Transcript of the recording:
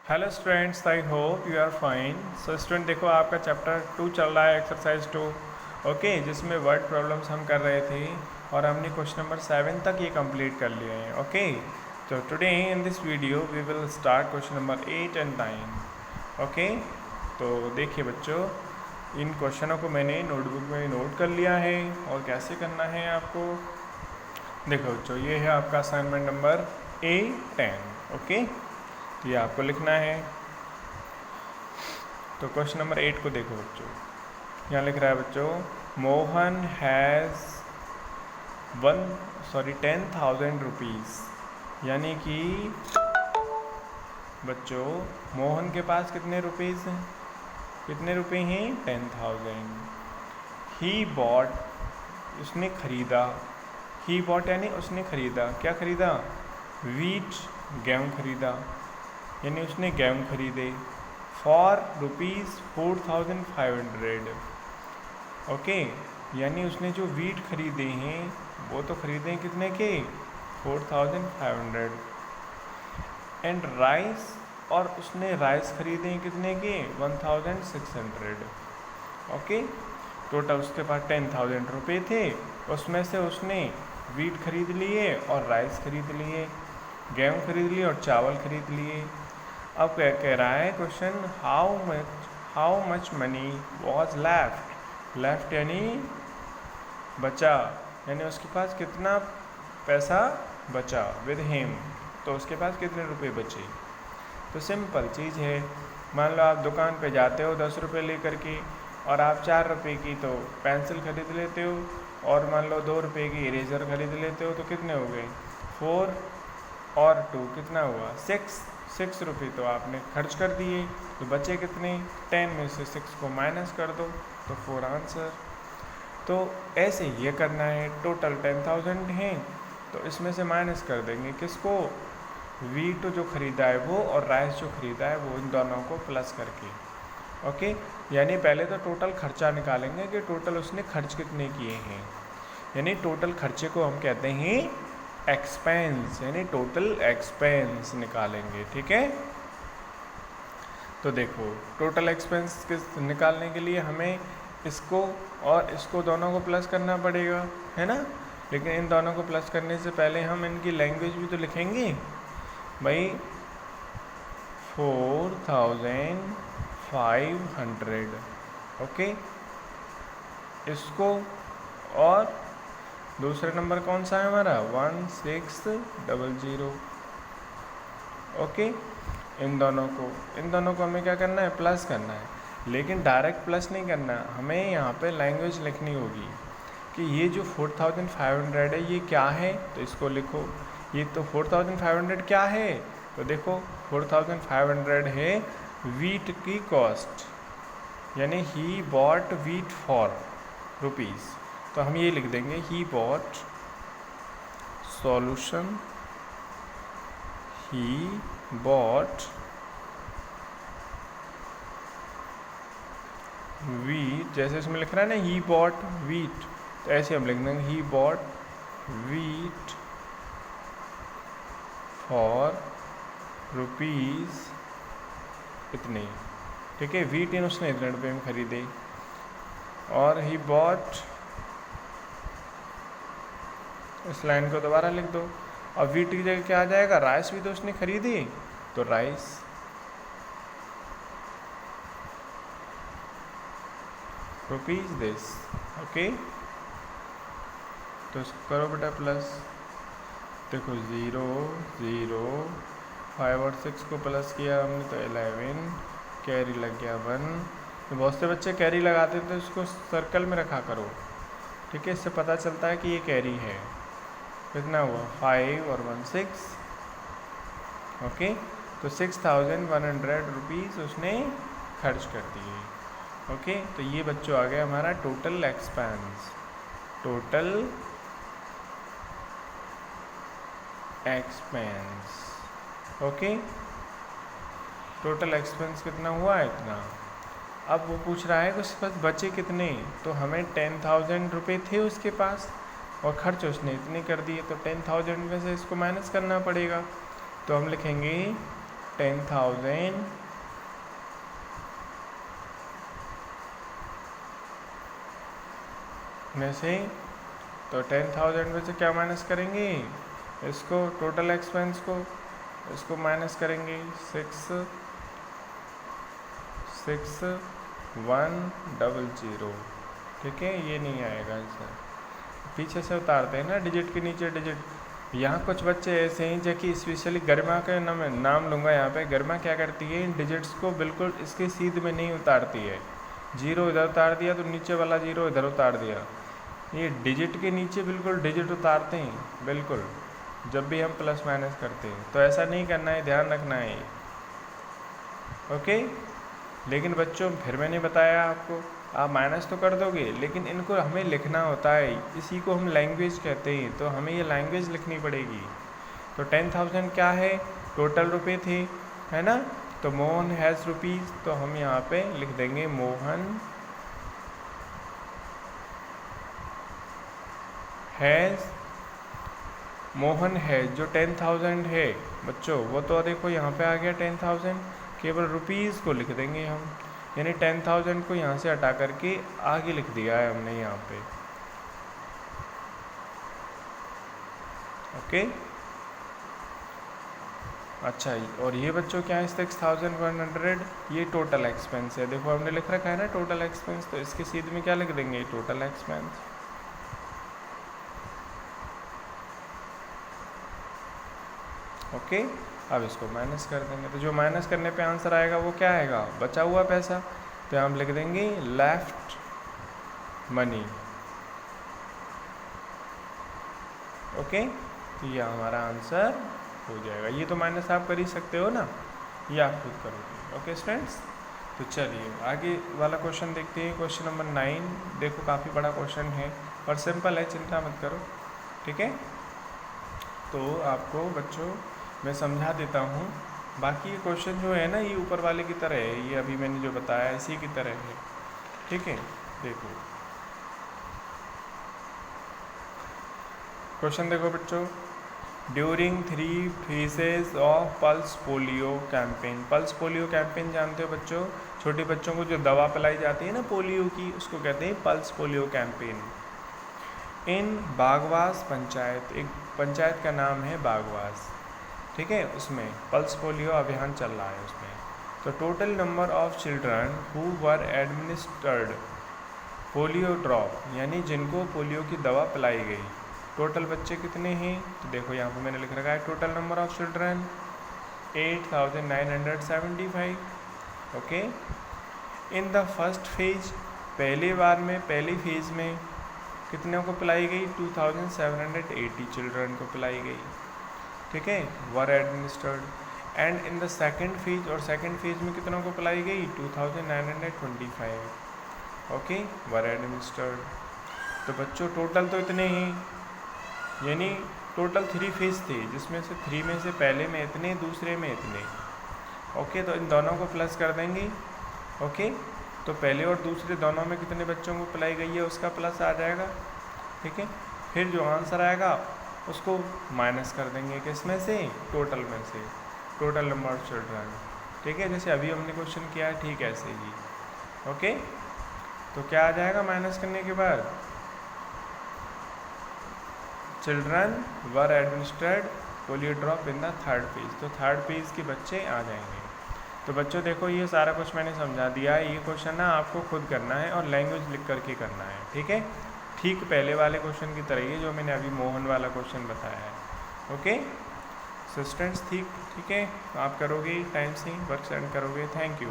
Hello students, I hope you are fine. So student देखो, आपका chapter 2 चल रहा है, एक्सरसाइज 2, ओके, जिसमें वर्ड प्रॉब्लम्स हम कर रहे थे और हमने क्वेश्चन नंबर 7 तक ये कंप्लीट कर लिए हैं। ओके, तो today in this video we will start question number 8 and 9। Okay, तो देखिए बच्चों, इन क्वेश्चनों को मैंने नोटबुक में नोट कर लिया है और कैसे करना है आपको देखो बच्चों, ये है आपका असाइनमेंट नंबर A10। ओके, तो ये आपको लिखना है। तो क्वेश्चन नंबर 8 को देखो बच्चों, यहाँ लिख रहा है बच्चों, मोहन हैज़ 10,000 रुपीज़। यानी कि बच्चों मोहन के पास कितने रुपीज़ हैं, कितने रुपए हैं? 10,000। ही बॉट, उसने खरीदा। ही बॉट यानी उसने खरीदा, क्या खरीदा? वीट, गेहूँ खरीदा, यानी उसने गेहूँ खरीदे। फॉर ₹4,500। ओके, यानी उसने जो वीट खरीदे हैं वो तो खरीदे हैं कितने के? 4,500। एंड राइस, और उसने राइस खरीदे हैं कितने के? 1,600। ओके, टोटल उसके पास 10,000 रुपये थे, उसमें से उसने वीट खरीद लिए और राइस खरीद लिए, गेहूँ खरीद लिए और चावल खरीद लिए। अब क्या कह रहा है question, how much money was left यानी बचा, यानी उसके पास कितना पैसा बचा विद हिम, तो उसके पास कितने रुपए बचे। तो सिंपल चीज़ है, मान लो आप दुकान पे जाते हो 10 रुपये लेकर के और आप 4 रुपये की तो पेंसिल खरीद लेते हो और मान लो 2 रुपये की इरेजर खरीद लेते हो, तो कितने हो गए? 4 और 2 कितना हुआ? 6 रुपये तो आपने खर्च कर दिए, तो बचे कितने? 10 में से 6 को माइनस कर दो तो 4 आंसर। तो ऐसे ये करना है, टोटल 10,000 हैं तो इसमें से माइनस कर देंगे किसको? वीट जो ख़रीदा है वो और राइस जो ख़रीदा है वो, इन दोनों को प्लस करके। ओके, यानी पहले तो टोटल खर्चा निकालेंगे कि टोटल उसने खर्च कितने किए हैं, यानी टोटल खर्चे को हम कहते हैं एक्सपेंस, यानी टोटल एक्सपेंस निकालेंगे। ठीक है, तो देखो टोटल एक्सपेंस निकालने के लिए हमें इसको और इसको दोनों को प्लस करना पड़ेगा, है ना। लेकिन इन दोनों को प्लस करने से पहले हम इनकी लैंग्वेज भी तो लिखेंगे भाई। 4,500। ओके, इसको, और दूसरा नंबर कौन सा है हमारा? 1600। ओके, इन दोनों को हमें क्या करना है? प्लस करना है। लेकिन डायरेक्ट प्लस नहीं करना, हमें यहाँ पे लैंग्वेज लिखनी होगी कि ये जो 4,500 है ये क्या है, तो इसको लिखो। ये तो 4,500 क्या है, तो देखो 4,500 है वीट की कॉस्ट, यानी he bought wheat for rupees. तो हम ये लिख देंगे, he bought solution, he bought wheat, जैसे इसमें लिख रहा है ना ही बॉट वीट, तो ऐसे हम लिख देंगे he bought wheat for rupees इतने। ठीक है, वीट इन उसने इतने रुपये में खरीदे। और ही बॉट, इस लाइन को दोबारा लिख दो। अब वीट की जगह क्या आ जाएगा? राइस भी तो उसने खरीदी, तो राइस रुपीज़ दिस। ओके, तो इसको करो बेटा प्लस। देखो 0 0 5 और 6 को प्लस किया हमने तो 11, कैरी लग गया 1। तो बहुत से बच्चे कैरी लगाते हैं तो इसको सर्कल में रखा करो, ठीक है, इससे पता चलता है कि ये कैरी है। कितना हुआ? 5 और 1 6। ओके, तो 6,100 रुपीज़ उसने खर्च कर दिए। ओके, तो ये बच्चों आ गया हमारा total expense. Total expense, okay, total expense कितना हुआ? इतना। अब वो पूछ रहा है कि उसके पास बचे कितने, तो हमें 10,000 रुपये थे उसके पास और खर्च उसने इतने कर दिए, तो 10,000 में से इसको माइनस करना पड़ेगा। तो हम लिखेंगे 10,000 में से, तो 10,000 में से क्या माइनस करेंगे, इसको टोटल एक्सपेंस को, इसको माइनस करेंगे 66100, ठीक है, ये नहीं आएगा आंसर। पीछे से उतारते हैं ना डिजिट के नीचे डिजिट। यहाँ कुछ बच्चे ऐसे हैं जो कि स्पेशली गरिमा का नाम लूँगा यहाँ पे। गरिमा क्या करती है, इन डिजिट्स को बिल्कुल इसके सीध में नहीं उतारती है। 0 इधर उतार दिया तो नीचे वाला 0 इधर उतार दिया। ये डिजिट के नीचे बिल्कुल डिजिट उतारते हैं बिल्कुल, जब भी हम प्लस माइनस करते हैं। तो ऐसा नहीं करना है, ध्यान रखना है, ओके। लेकिन बच्चों फिर मैंने बताया आपको, आप माइनस तो कर दोगे लेकिन इनको हमें लिखना होता है, इसी को हम लैंग्वेज कहते हैं। तो हमें ये लैंग्वेज लिखनी पड़ेगी। तो 10,000 क्या है, टोटल रुपए थे, है ना। तो मोहन हैज़ रुपीज़, तो हम यहाँ पे लिख देंगे मोहन है जो 10,000 है बच्चों, वो तो देखो यहाँ पे आ गया 10,000, केवल रुपीज़ को लिख देंगे हम, यानी 10,000 को यहाँ से हटा करके आगे लिख दिया है हमने यहाँ पे, ओके। अच्छा, और ये बच्चों क्या है 6,100, ये टोटल एक्सपेंस है। देखो हमने लिख रखा है ना टोटल एक्सपेंस, तो इसके सीध में क्या लिख देंगे, टोटल एक्सपेंस, ओके। अब इसको माइनस कर देंगे, तो जो माइनस करने पे आंसर आएगा वो क्या आएगा, बचा हुआ पैसा। तो हम लिख देंगे लेफ्ट मनी, ओके। तो ये हमारा आंसर हो जाएगा। ये तो माइनस आप कर ही सकते हो ना, ये आप खुद करोगे, ओके स्टूडेंट्स। तो चलिए आगे वाला क्वेश्चन देखते हैं। क्वेश्चन नंबर 9, देखो काफ़ी बड़ा क्वेश्चन है और सिंपल है, चिंता मत करो, ठीक है। तो आपको बच्चों मैं समझा देता हूँ। बाकी ये क्वेश्चन जो है ना, ये ऊपर वाले की तरह है, ये अभी मैंने जो बताया इसी की तरह है, ठीक है। देखो क्वेश्चन देखो बच्चों, during 3 phases of pulse polio campaign. Pulse polio campaign जानते हो बच्चों, छोटे बच्चों को जो दवा पिलाई जाती है ना पोलियो की, उसको कहते हैं पल्स पोलियो कैंपेन। इन बागवास पंचायत, एक पंचायत का नाम है बागवास, ठीक है, उसमें पल्स पोलियो अभियान चल रहा है उसमें। तो total number of children who were administered polio drop, यानी जिनको पोलियो की दवा पिलाई गई, टोटल बच्चे कितने हैं। तो देखो यहाँ पे मैंने लिख रखा है total number of children 8,975, okay. In the first phase, पहले बार में पहली फेज में कितने को पिलाई गई, 2,780 चिल्ड्रन को पिलाई गई, ठीक है, were administered. And in the second phase, और सेकेंड फेज में कितनों को पिलाई गई, 2,925, ओके, वर एडमिनिस्टर्ड। तो बच्चों टोटल तो इतने ही, यानी टोटल 3 फेज थे, जिसमें से 3 में से पहले में इतने, दूसरे में इतने, ओके। तो इन दोनों को प्लस कर देंगे, ओके। तो पहले और दूसरे दोनों में कितने बच्चों को पिलाई गई है उसका प्लस आ जाएगा, ठीक है। फिर जो आंसर आएगा उसको माइनस कर देंगे, किसमें से, टोटल में से, टोटल नंबर ऑफ चिल्ड्रन, ठीक है। जैसे अभी हमने क्वेश्चन किया है ठीक ऐसे ही, ओके। तो क्या आ जाएगा माइनस करने के बाद, children were administered polio drop in the third phase, तो थर्ड फेज के बच्चे आ जाएंगे। तो बच्चों देखो ये सारा कुछ मैंने समझा दिया है। ये क्वेश्चन ना आपको खुद करना है और लैंग्वेज लिख करके करना है, ठीक है। ठीक पहले वाले क्वेश्चन की तरह ही जो मैंने अभी मोहन वाला क्वेश्चन बताया है, ओके। सो स्टूडेंट्स ठीक है, आप करोगे टाइम से वर्क सेंड करोगे। Thank you.